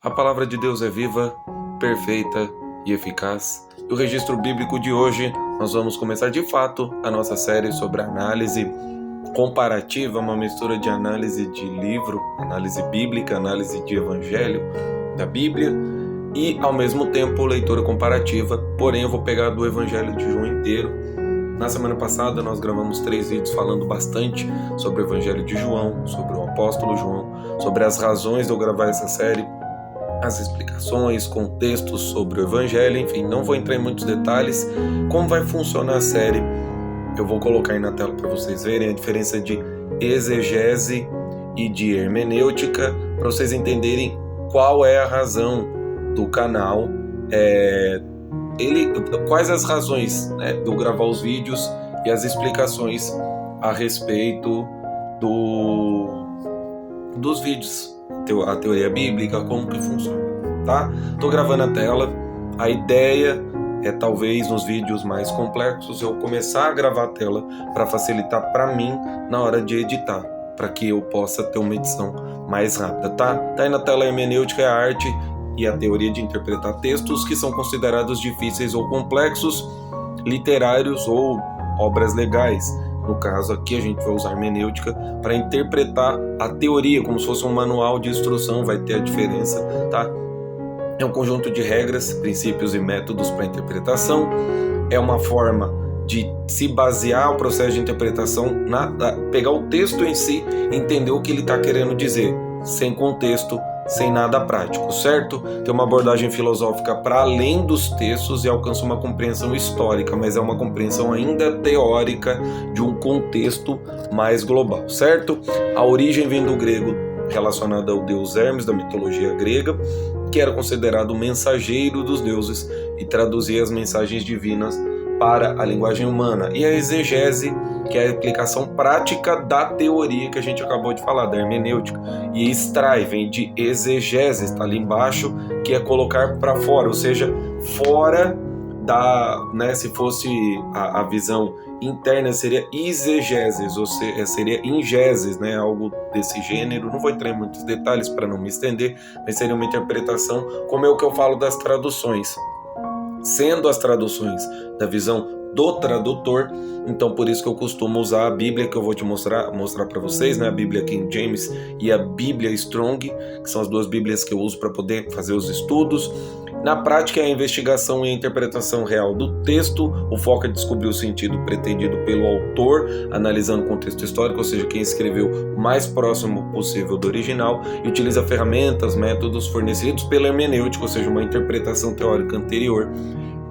A palavra de Deus é viva, perfeita e eficaz. E o registro bíblico de hoje, nós vamos começar de fato a nossa série sobre análise comparativa, uma mistura de análise de livro, análise bíblica, análise de evangelho da Bíblia e ao mesmo tempo leitura comparativa, porém eu vou pegar do evangelho de João inteiro. Na semana passada nós gravamos 3 vídeos falando bastante sobre o evangelho de João, sobre o apóstolo João, sobre as razões de eu gravar essa série, as explicações, contextos sobre o evangelho, enfim, não vou entrar em muitos detalhes. Como vai funcionar a série, eu vou colocar aí na tela para vocês verem a diferença de exegese e de hermenêutica, para vocês entenderem qual é a razão do canal, quais as razões, né, de eu gravar os vídeos e as explicações a respeito dos vídeos, a teoria bíblica, como que funciona, tá? Tô gravando a tela, a ideia é talvez nos vídeos mais complexos eu começar a gravar a tela para facilitar para mim na hora de editar, para que eu possa ter uma edição mais rápida, tá? Tá aí na tela a hermenêutica, a arte e a teoria de interpretar textos que são considerados difíceis ou complexos, literários ou obras legais. No caso aqui a gente vai usar hermenêutica para interpretar a teoria, como se fosse um manual de instrução, vai ter a diferença, tá? É um conjunto de regras, princípios e métodos para interpretação, é uma forma de se basear o processo de interpretação, pegar o texto em si, entender o que ele está querendo dizer, sem contexto, sem nada prático, certo? Tem uma abordagem filosófica para além dos textos e alcança uma compreensão histórica, mas é uma compreensão ainda teórica de um contexto mais global, certo? A origem vem do grego, relacionada ao deus Hermes, da mitologia grega, que era considerado o mensageiro dos deuses e traduzia as mensagens divinas para a linguagem humana. E a exegese, que é a aplicação prática da teoria que a gente acabou de falar, da hermenêutica. E extrai, vem de exegese, está ali embaixo, que é colocar para fora, ou seja, fora da, né, se fosse a visão interna seria exegeses, ou seria ingeses, né, algo desse gênero. Não vou entrar em muitos detalhes para não me estender, mas seria uma interpretação, como é o que eu falo das traduções. Sendo as traduções da visão do tradutor, então por isso que eu costumo usar a Bíblia, que eu vou te mostrar para vocês, né? A Bíblia King James e a Bíblia Strong, que são as duas Bíblias que eu uso para poder fazer os estudos. Na prática, é a investigação e a interpretação real do texto, o foco é descobrir o sentido pretendido pelo autor, analisando o contexto histórico, ou seja, quem escreveu o mais próximo possível do original, e utiliza ferramentas, métodos fornecidos pela hermenêutica, ou seja, uma interpretação teórica anterior,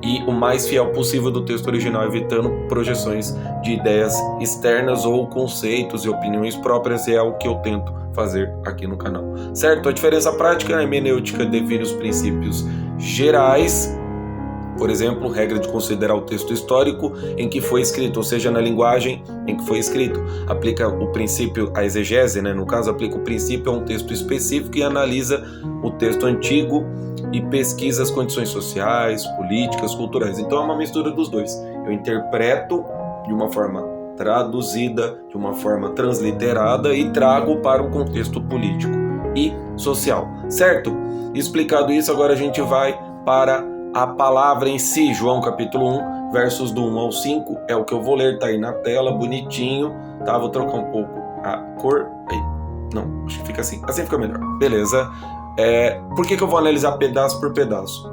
e o mais fiel possível do texto original, evitando projeções de ideias externas ou conceitos e opiniões próprias, e é o que eu tento fazer aqui no canal, certo? A diferença prática, a hermenêutica define os princípios gerais, por exemplo, regra de considerar o texto histórico em que foi escrito, ou seja, na linguagem em que foi escrito. Aplica o princípio, a exegese, né? No caso, aplica o princípio a um texto específico e analisa o texto antigo e pesquisa as condições sociais, políticas, culturais. Então é uma mistura dos dois. Eu interpreto de uma forma traduzida, de uma forma transliterada e trago para o contexto político e social, certo? Explicado isso, agora a gente vai para a palavra em si. João capítulo 1, versos do 1 ao 5, é o que eu vou ler, tá aí na tela, bonitinho, tá? Vou trocar um pouco a cor, aí, não, acho que fica assim fica melhor, beleza? Por que eu vou analisar pedaço por pedaço?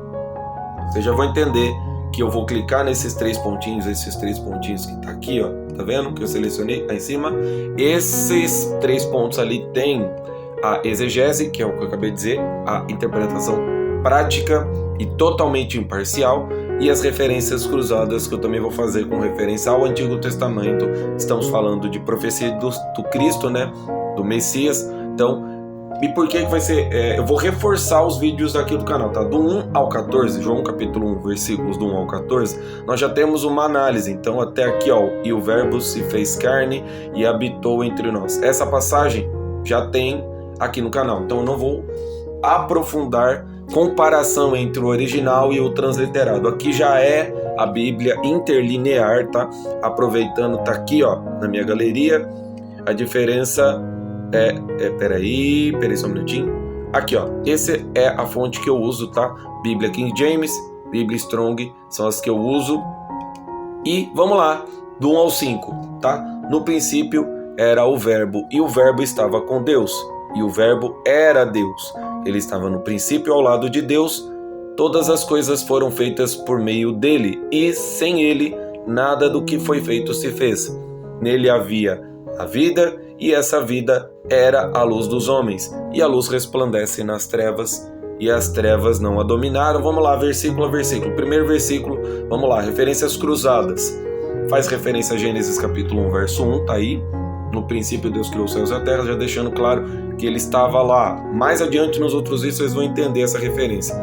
Vocês já vão entender que eu vou clicar nesses 3 pontinhos, que tá aqui, ó, tá vendo? Que eu selecionei aí em cima. Esses 3 pontos ali tem a exegese, que é o que eu acabei de dizer, a interpretação prática e totalmente imparcial, e as referências cruzadas, que eu também vou fazer com referência ao Antigo Testamento. Estamos falando de profecia do Cristo, né, do Messias. Então, e por que vai ser? Eu vou reforçar os vídeos aqui do canal, tá? Do 1 ao 14, João capítulo 1, versículos do 1 ao 14, nós já temos uma análise. Então, até aqui, ó, e o verbo se fez carne e habitou entre nós. Essa passagem já tem aqui no canal, então eu não vou aprofundar comparação entre o original e o transliterado. Aqui já é a Bíblia interlinear, tá? Aproveitando, tá aqui, ó, na minha galeria. A diferença peraí só um minutinho. Aqui, ó, essa é a fonte que eu uso, tá? Bíblia King James, Bíblia Strong, são as que eu uso. E vamos lá, do 1 ao 5, tá? No princípio era o Verbo, e o Verbo estava com Deus, e o Verbo era Deus. Ele estava no princípio ao lado de Deus. Todas as coisas foram feitas por meio dele, e sem ele nada do que foi feito se fez. Nele havia a vida, e essa vida era a luz dos homens, e a luz resplandece nas trevas, e as trevas não a dominaram. Vamos lá, versículo a versículo. Primeiro versículo, vamos lá, referências cruzadas. Faz referência a Gênesis capítulo 1, verso 1, tá aí. No princípio Deus criou os céus e a terra, já deixando claro que ele estava lá. Mais adiante nos outros vídeos vocês vão entender essa referência.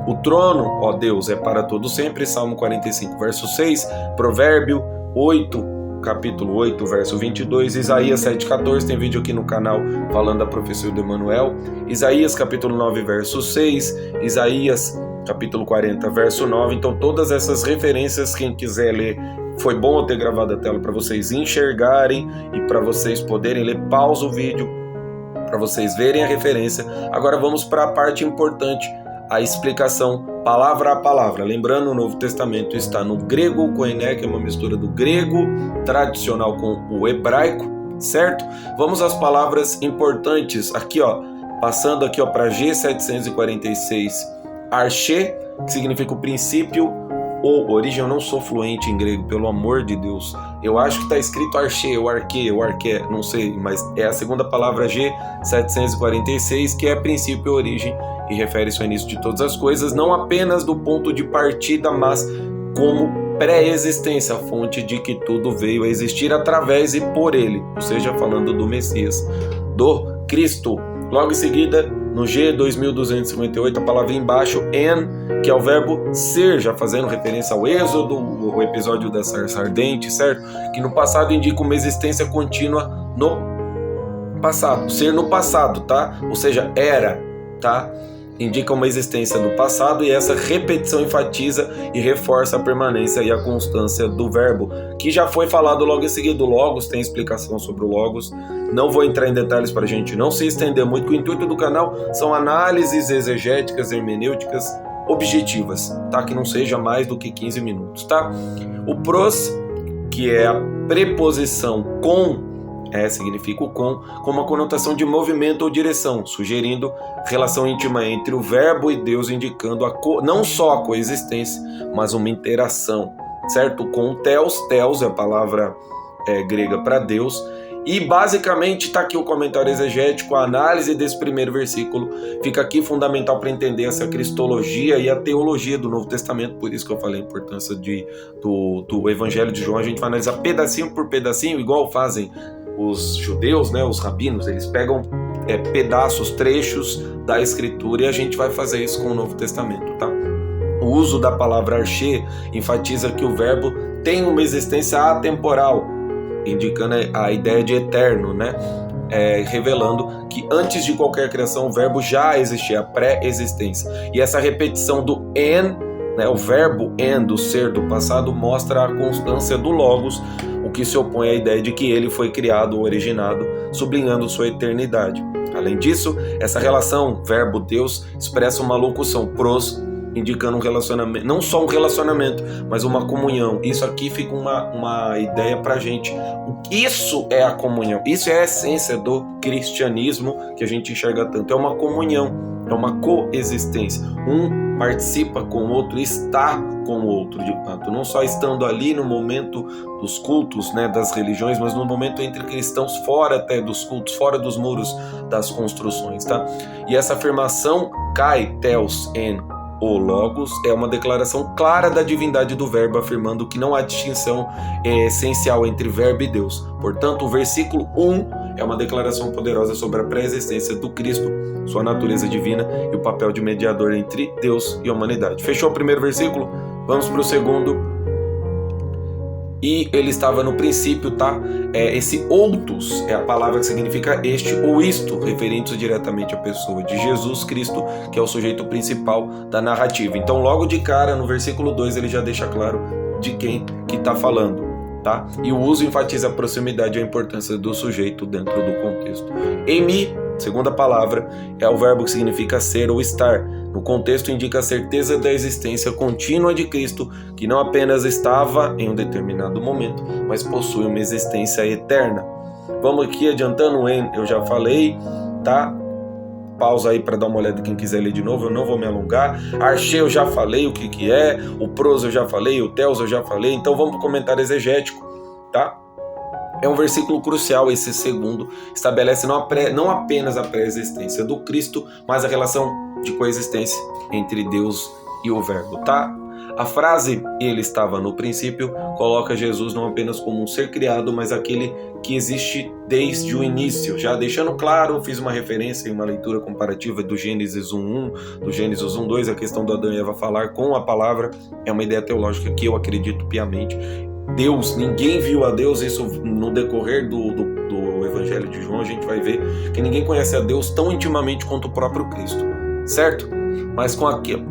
O trono, ó Deus, é para todo sempre, Salmo 45, verso 6, Provérbio 8, capítulo 8, verso 22, Isaías 7,14, tem vídeo aqui no canal falando da profecia de Emanuel, Isaías capítulo 9, verso 6, Isaías capítulo 40, verso 9, então todas essas referências, quem quiser ler, foi bom eu ter gravado a tela para vocês enxergarem e para vocês poderem ler, pausa o vídeo, para vocês verem a referência. Agora vamos para a parte importante, a explicação palavra a palavra. Lembrando, o Novo Testamento está no grego koiné, que é uma mistura do grego tradicional com o hebraico, certo? Vamos às palavras importantes aqui, ó, passando aqui, ó, para G746, arche, que significa o princípio ou origem. Eu não sou fluente em grego, pelo amor de Deus. Eu acho que está escrito arche, ou arque, ou arqué, não sei, mas é a segunda palavra G746, que é princípio, origem, e refere-se ao início de todas as coisas, não apenas do ponto de partida, mas como pré-existência, a fonte de que tudo veio a existir através e por ele, ou seja, falando do Messias, do Cristo. Logo em seguida, no G2258, a palavra embaixo, en, que é o verbo ser, já fazendo referência ao Êxodo, o episódio da sarça ardente, certo? Que no passado indica uma existência contínua no passado, ser no passado, tá? Ou seja, era, tá? Indica uma existência do passado, e essa repetição enfatiza e reforça a permanência e a constância do verbo, que já foi falado logo em seguida. O Logos tem explicação sobre o Logos, não vou entrar em detalhes para a gente não se estender muito, que o intuito do canal são análises exegéticas, hermenêuticas, objetivas, tá? Que não seja mais do que 15 minutos, tá? O pros, que é a preposição com, significa o com uma conotação de movimento ou direção, sugerindo relação íntima entre o verbo e Deus, indicando não só a coexistência, mas uma interação, certo? Com o theos é a palavra grega para Deus, e basicamente está aqui o comentário exegético, a análise desse primeiro versículo fica aqui fundamental para entender essa cristologia e a teologia do Novo Testamento. Por isso que eu falei a importância do Evangelho de João. A gente vai analisar pedacinho por pedacinho, igual fazem os judeus, né, os rabinos. Eles pegam pedaços, trechos da Escritura, e a gente vai fazer isso com o Novo Testamento, tá? O uso da palavra arche enfatiza que o verbo tem uma existência atemporal, indicando a ideia de eterno, né? Revelando que antes de qualquer criação o verbo já existia, a pré-existência. E essa repetição do en, né, o verbo en, do ser do passado, mostra a constância do Logos, o que se opõe à ideia de que ele foi criado ou originado, sublinhando sua eternidade. Além disso, essa relação verbo-Deus expressa uma locução pros, indicando um relacionamento, não só um relacionamento, mas uma comunhão. Isso aqui fica uma ideia pra gente. Isso é a comunhão, isso é a essência do cristianismo que a gente enxerga tanto. É uma comunhão, é uma coexistência. Um participa com o outro, está com o outro, de fato. Não só estando ali no momento dos cultos, né, das religiões, mas no momento entre cristãos, fora até dos cultos, fora dos muros das construções, tá? E essa afirmação, kai theos en o Logos, é uma declaração clara da divindade do verbo, afirmando que não há distinção essencial entre verbo e Deus. Portanto, o versículo 1 é uma declaração poderosa sobre a pré-existência do Cristo, sua natureza divina e o papel de mediador entre Deus e a humanidade. Fechou o primeiro versículo? Vamos para o segundo. E ele estava no princípio, tá? Esse outos é a palavra que significa este ou isto, referindo-se diretamente à pessoa de Jesus Cristo, que é o sujeito principal da narrativa. Então, logo de cara, no versículo 2, ele já deixa claro de quem que está falando, tá? E o uso enfatiza a proximidade e a importância do sujeito dentro do contexto. Emi Segunda palavra é o verbo que significa ser ou estar. No contexto indica a certeza da existência contínua de Cristo, que não apenas estava em um determinado momento, mas possui uma existência eterna. Vamos aqui adiantando, eu já falei, tá? Pausa aí para dar uma olhada quem quiser ler de novo, eu não vou me alongar. Arche eu já falei o que é, o pros eu já falei, o teos eu já falei, então vamos para o comentário exegético, tá? É um versículo crucial, esse segundo, estabelece não apenas a pré-existência do Cristo, mas a relação de coexistência entre Deus e o Verbo, tá? A frase "ele estava no princípio" coloca Jesus não apenas como um ser criado, mas aquele que existe desde o início. Já deixando claro, fiz uma referência em uma leitura comparativa do Gênesis 1:1, do Gênesis 1:2, a questão do Adão e Eva falar com a palavra, é uma ideia teológica que eu acredito piamente. Deus, ninguém viu a Deus, isso no decorrer do Evangelho de João a gente vai ver que ninguém conhece a Deus tão intimamente quanto o próprio Cristo, certo? Mas com aquilo,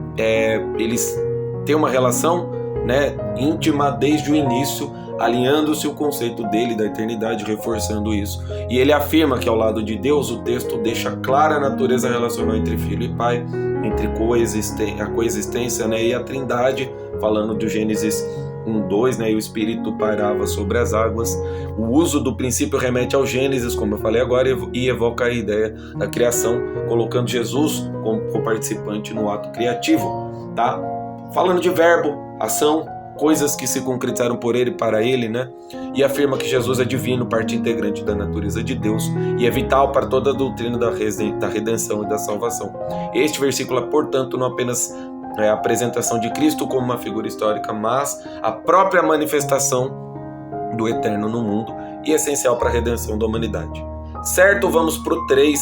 eles têm uma relação, né, íntima desde o início, alinhando-se o conceito dele da eternidade, reforçando isso. E ele afirma que ao lado de Deus, o texto deixa clara a natureza relacional entre filho e pai, entre a coexistência, né, e a trindade, falando do Gênesis 1:2, né, e o Espírito pairava sobre as águas. O uso do princípio remete ao Gênesis, como eu falei agora, e evoca a ideia da criação, colocando Jesus como participante no ato criativo, tá? Falando de verbo, ação, coisas que se concretizaram por ele e para ele, né? E afirma que Jesus é divino, parte integrante da natureza de Deus e é vital para toda a doutrina da redenção e da salvação. Este versículo é, portanto, não apenas a apresentação de Cristo como uma figura histórica, mas a própria manifestação do eterno no mundo e essencial para a redenção da humanidade. Certo, vamos para o 3.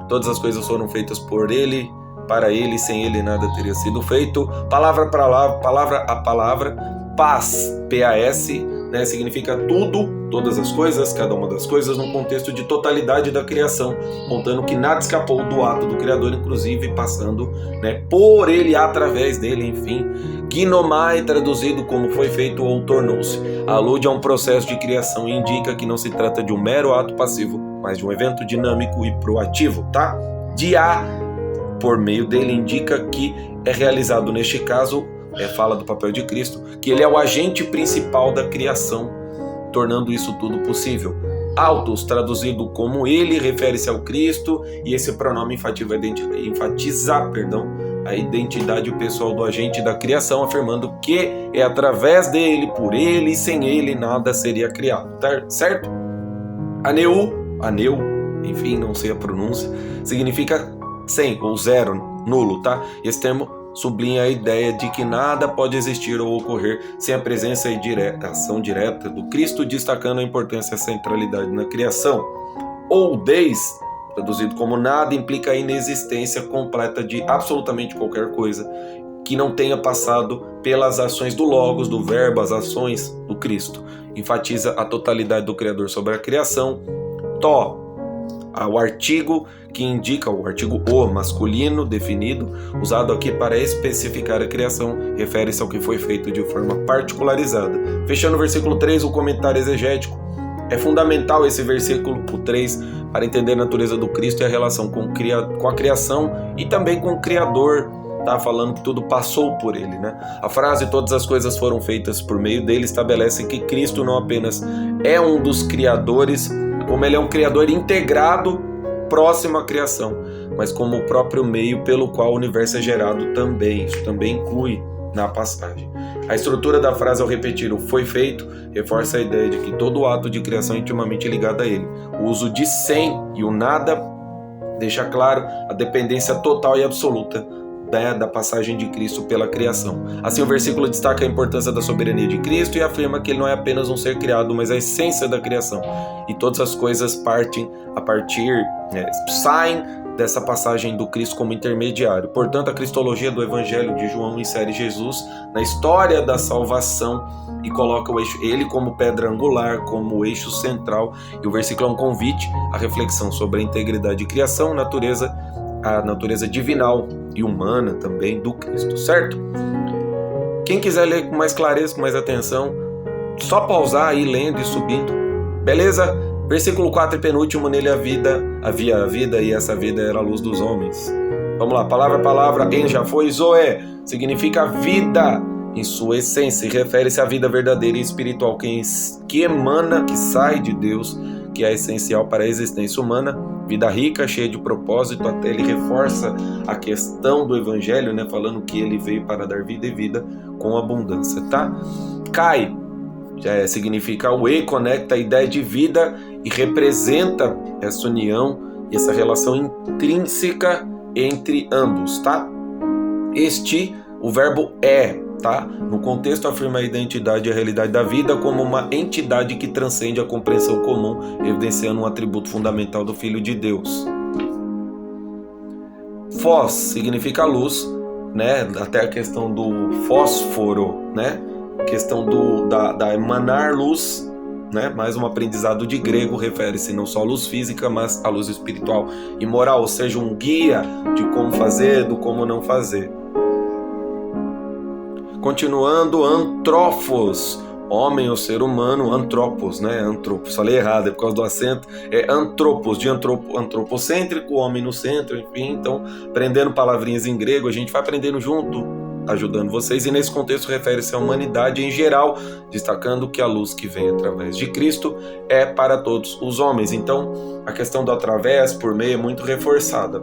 Todas as coisas foram feitas por ele, para ele, sem ele nada teria sido feito. Palavra a palavra, paz, P-A-S, né, significa tudo, todas as coisas, cada uma das coisas, num contexto de totalidade da criação, contando que nada escapou do ato do Criador, inclusive passando, né, por ele, através dele, enfim. Ginomai, traduzido como foi feito ou tornou-se, alude a um processo de criação e indica que não se trata de um mero ato passivo, mas de um evento dinâmico e proativo, tá? Dia, por meio dele, indica que é realizado, neste caso, fala do papel de Cristo, que ele é o agente principal da criação, tornando isso tudo possível. Autos, traduzido como ele, refere-se ao Cristo, e esse pronome enfatiza a identidade pessoal do agente da criação, afirmando que é através dele, por ele e sem ele nada seria criado, certo? Aneu, enfim, não sei a pronúncia, significa sem ou zero, nulo, tá? Esse termo sublinha a ideia de que nada pode existir ou ocorrer sem a presença e ação direta do Cristo, destacando a importância e a centralidade na criação. Ou deis, traduzido como nada, implica a inexistência completa de absolutamente qualquer coisa que não tenha passado pelas ações do Logos, do Verbo, as ações do Cristo. Enfatiza a totalidade do Criador sobre a criação. O artigo que indica o artigo o masculino definido, usado aqui para especificar a criação, refere-se ao que foi feito de forma particularizada. Fechando o versículo 3, o comentário exegético. É fundamental esse versículo, o 3, para entender a natureza do Cristo e a relação com a criação e também com o Criador. Tá falando que tudo passou por ele, né? A frase "todas as coisas foram feitas por meio dele" estabelece que Cristo não apenas é um dos criadores, como ele é um criador integrado, próximo à criação, mas como o próprio meio pelo qual o universo é gerado também. Isso também inclui na passagem. A estrutura da frase, ao repetir o "foi feito", reforça a ideia de que todo o ato de criação é intimamente ligado a ele. O uso de "sem" e o "nada" deixa claro a dependência total e absoluta da passagem de Cristo pela criação. Assim, o versículo destaca a importância da soberania de Cristo e afirma que ele não é apenas um ser criado, mas a essência da criação. E todas as coisas saem dessa passagem do Cristo como intermediário. Portanto, a cristologia do Evangelho de João insere Jesus na história da salvação e coloca ele como pedra angular, como o eixo central. E o versículo é um convite à reflexão sobre a integridade de criação, a natureza divinal e humana também do Cristo, certo? Quem quiser ler com mais clareza, com mais atenção, só pausar aí lendo e subindo, beleza? Versículo 4 e penúltimo, nele havia a vida e essa vida era a luz dos homens. Vamos lá, palavra a palavra, em já foi, zoé, significa vida em sua essência, e refere-se à vida verdadeira e espiritual que emana, que sai de Deus, que é essencial para a existência humana, vida rica, cheia de propósito. Até ele reforça a questão do evangelho, né, falando que ele veio para dar vida e vida com abundância, tá? Kai significa o e, conecta a ideia de vida e representa essa união e essa relação intrínseca entre ambos, tá? O verbo é, tá? No contexto afirma a identidade e a realidade da vida como uma entidade que transcende a compreensão comum, evidenciando um atributo fundamental do Filho de Deus. Fós significa luz, né? Até a questão do fósforo, né? A questão da emanar luz, né? Mais um aprendizado de grego, refere-se não só à luz física, mas à luz espiritual e moral, ou seja, um guia de como fazer, do como não fazer. Continuando, antrófos, homem ou ser humano, antropos, né? Antropos, falei errado, é por causa do acento, é antropos, de antropocêntrico, homem no centro, enfim. Então, aprendendo palavrinhas em grego, a gente vai aprendendo junto, ajudando vocês, e nesse contexto refere-se à humanidade em geral, destacando que a luz que vem através de Cristo é para todos os homens. Então, a questão do através, por meio, é muito reforçada.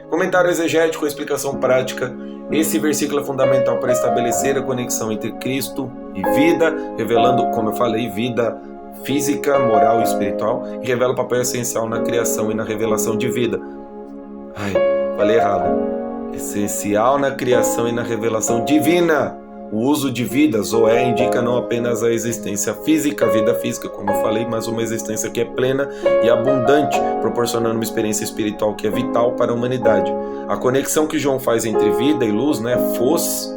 Comentário exegético, explicação prática. Esse versículo é fundamental para estabelecer a conexão entre Cristo e vida, revelando, como eu falei, vida física, moral e espiritual, e revela o papel essencial na criação e na revelação de vida. Falei errado. Essencial na criação e na revelação divina. O uso de vida, zoé, indica não apenas a existência física, a vida física, como eu falei, mas uma existência que é plena e abundante, proporcionando uma experiência espiritual que é vital para a humanidade. A conexão que João faz entre vida e luz, né, fós,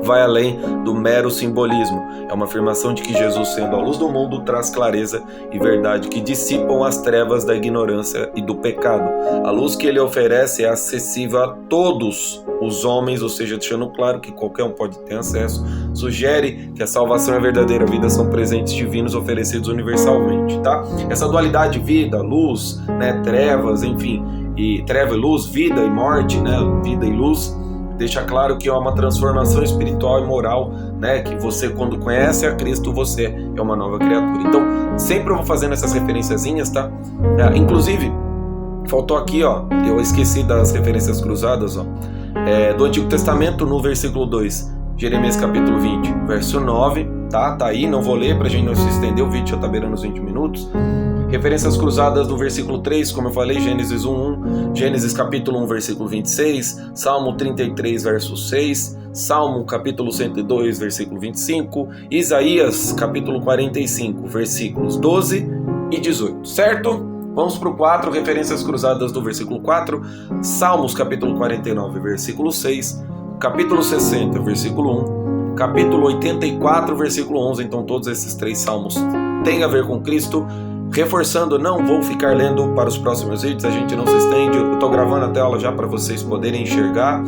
vai além do mero simbolismo. É uma afirmação de que Jesus, sendo a luz do mundo, traz clareza e verdade que dissipam as trevas da ignorância e do pecado. A luz que ele oferece é acessível a todos os homens, ou seja, deixando claro que qualquer um pode ter acesso. Sugere que a salvação e a verdadeira vida são presentes divinos oferecidos universalmente, tá? Essa dualidade, vida, luz, né, trevas, enfim, e treva e luz, vida e morte, né, vida e luz, deixa claro que é uma transformação espiritual e moral, né? Que você, quando conhece a Cristo, você é uma nova criatura. Então, sempre eu vou fazendo essas referenciazinhas, tá? Inclusive, faltou aqui, ó, eu esqueci das referências cruzadas, ó, do Antigo Testamento, no versículo 2, Jeremias capítulo 20, verso 9, tá aí, não vou ler pra gente não se estender, o vídeo já tá beirando os 20 minutos. Referências cruzadas do versículo 3, como eu falei, Gênesis 1:1, Gênesis capítulo 1, versículo 26, Salmo 33, verso 6, Salmo capítulo 102, versículo 25, Isaías capítulo 45, versículos 12 e 18, certo? Vamos para o 4, referências cruzadas do versículo 4, Salmos capítulo 49, versículo 6, capítulo 60, versículo 1, capítulo 84, versículo 11, então todos esses 3 salmos têm a ver com Cristo. Reforçando, não vou ficar lendo para os próximos vídeos, a gente não se estende, eu estou gravando a tela já para vocês poderem enxergar.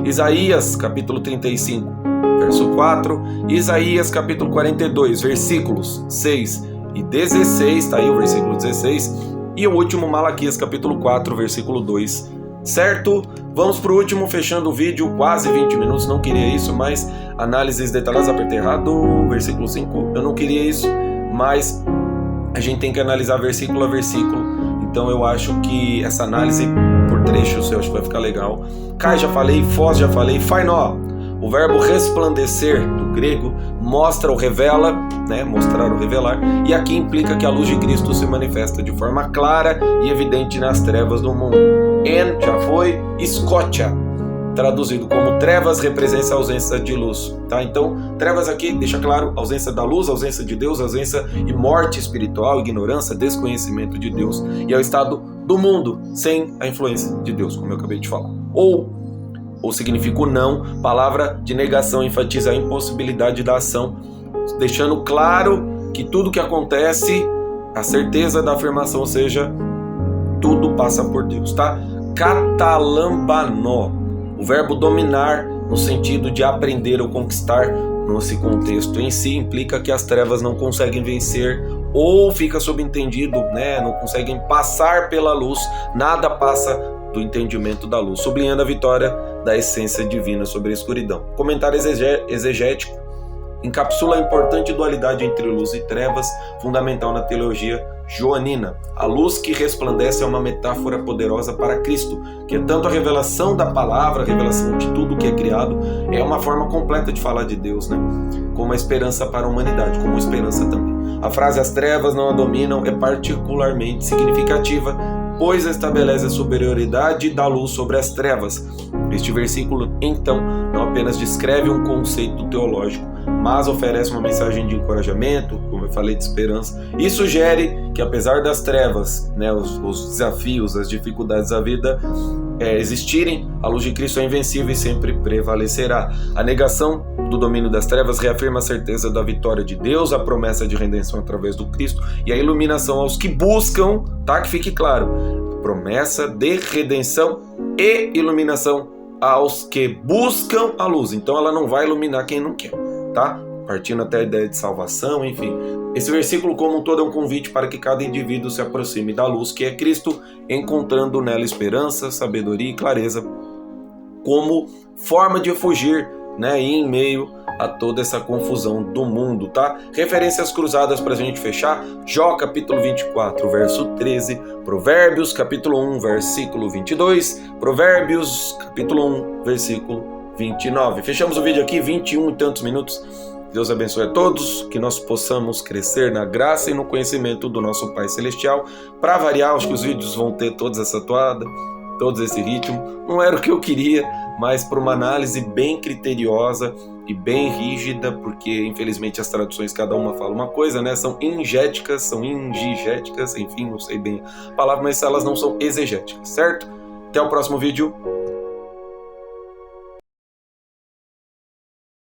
Isaías capítulo 35, verso 4, Isaías capítulo 42, versículos 6 e 16, tá aí o versículo 16, e o último, Malaquias capítulo 4, versículo 2, certo? Vamos para o último, fechando o vídeo, quase 20 minutos, não queria isso, mas análises detalhadas, apertei errado, versículo 5, eu não queria isso, mas a gente tem que analisar versículo a versículo, então eu acho que essa análise por trechos eu acho que vai ficar legal. Kai já falei, fós já falei, fainó, o verbo resplandecer do grego mostra ou revela, né, mostrar ou revelar, e aqui implica que a luz de Cristo se manifesta de forma clara e evidente nas trevas do mundo. En já foi, scotia, traduzido como trevas, representa a ausência de luz, tá? Então, trevas aqui, deixa claro, ausência da luz, ausência de Deus, ausência e morte espiritual, ignorância, desconhecimento de Deus, e é o estado do mundo sem a influência de Deus, como eu acabei de falar. Ou significa o não, palavra de negação, enfatiza a impossibilidade da ação, deixando claro que tudo que acontece, a certeza da afirmação, ou seja, tudo passa por Deus, tá? Catalambanó, o verbo dominar, no sentido de aprender ou conquistar, nesse contexto em si, implica que as trevas não conseguem vencer ou fica subentendido, né? Não conseguem passar pela luz, nada passa do entendimento da luz, sublinhando a vitória da essência divina sobre a escuridão. Comentário exegético encapsula a importante dualidade entre luz e trevas, fundamental na teologia joanina. A luz que resplandece é uma metáfora poderosa para Cristo, que é tanto a revelação da palavra, a revelação de tudo que é criado, é uma forma completa de falar de Deus, né? Como a esperança para a humanidade, como esperança também. A frase "as trevas não a dominam" é particularmente significativa, pois estabelece a superioridade da luz sobre as trevas. Este versículo, então, não apenas descreve um conceito teológico, mas oferece uma mensagem de encorajamento, como eu falei, de esperança, e sugere que, apesar das trevas, né, os desafios, as dificuldades da vida existirem, a luz de Cristo é invencível e sempre prevalecerá. A negação do domínio das trevas reafirma a certeza da vitória de Deus, a promessa de redenção através do Cristo e a iluminação aos que buscam, tá? Que fique claro, promessa de redenção e iluminação aos que buscam a luz. Então ela não vai iluminar quem não quer, tá? Partindo até a ideia de salvação, enfim. Esse versículo como um todo é um convite para que cada indivíduo se aproxime da luz, que é Cristo, encontrando nela esperança, sabedoria e clareza, como forma de fugir, né, em meio a toda essa confusão do mundo, tá? Referências cruzadas para a gente fechar: Jó, capítulo 24, verso 13, Provérbios, capítulo 1, versículo 22, Provérbios, capítulo 1, versículo 29. Fechamos o vídeo aqui, 21 e tantos minutos. Deus abençoe a todos, que nós possamos crescer na graça e no conhecimento do nosso Pai Celestial. Para variar, acho que os vídeos vão ter toda essa toada, todo esse ritmo. Não era o que eu queria, mas por uma análise bem criteriosa e bem rígida, porque infelizmente as traduções cada uma fala uma coisa, né? São ingéticas, são ingigéticas, enfim, não sei bem a palavra, mas elas não são exegéticas, certo? Até o próximo vídeo.